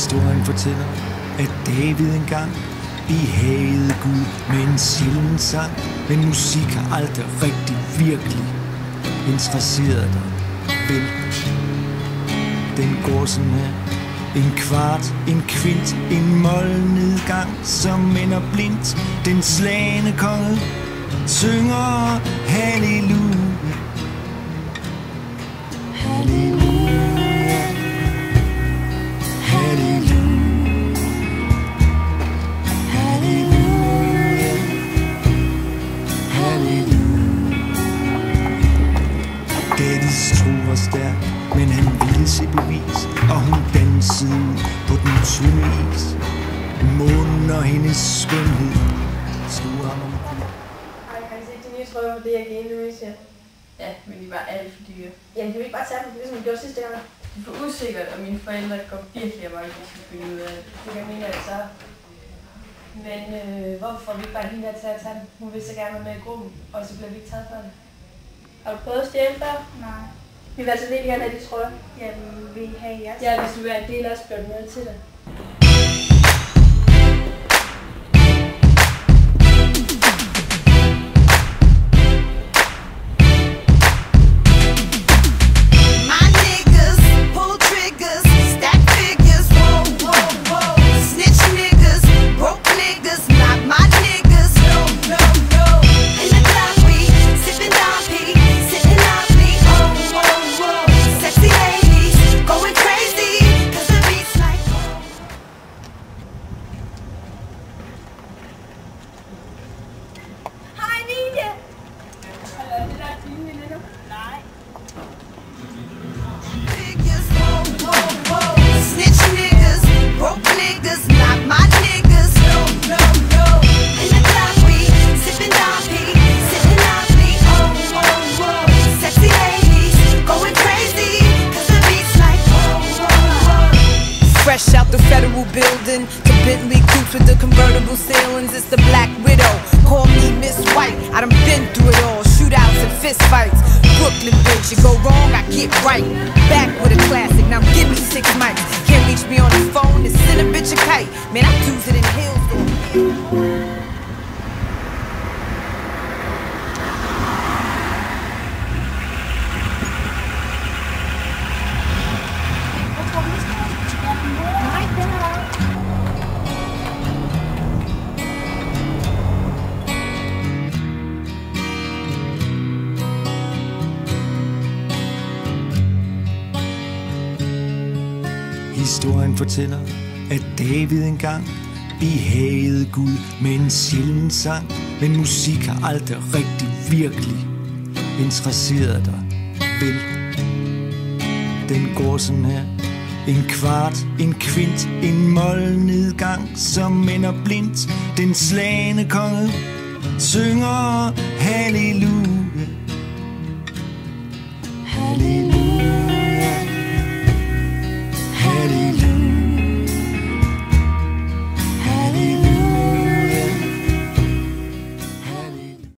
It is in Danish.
Historien fortæller, at David engang behagede Gud med en sjælden sang. Men musik har aldrig rigtig virkelig interesseret dig, vel? Den går sådan her: en kvart, en kvint, en målnedgang, som ender blindt. Den slagne konge synger halleluja. Halleluja, halleluja, halleluja, halleluja. Davids tro var stærk, men han ville se bevis, og hun dansede ud på den tunge is. Månen og hendes skønhed slog ham omkring. Har I set de nye trøjer på DRG Indonesia? Ja, men de var alt for dyre. Jamen, kan vi ikke bare tage dem, ligesom vi gjorde sidste gang? Det er for usikkert, og mine forældre går virkelig af mig, hvis de skal finde ud af det. Det kan mine altså. Men hvorfor får vi ikke bare hende der til at tage den? Hun vil så gerne være med i gruppen, og så bliver vi ikke taget for det. Har du prøvet at stjæle før? Nej. Vi vil altså virkelig gerne have de trøjer. Jamen, vil I have jeres? Ja, hvis du vil have en del også, bliver du nødt til det. Fresh out the federal building, the Bentley coupes with the convertible ceilings. It's the Black Widow. Call me Miss White. I done been through it all. Shootouts and fist fights. Brooklyn Bridge, you go wrong, I get right. Back with a classic. Now give me 6 mics. Can't reach me on the phone. To send a bitch a kite. Man, I do it in hills. Historien fortæller, at David engang behagede Gud med en sjælden sang. Men musik har aldrig rigtig virkelig interesseret dig, vel? Den går sådan her: en kvart, en kvint, en målnedgang, som ender blindt. Den slagne konge synger halleluja.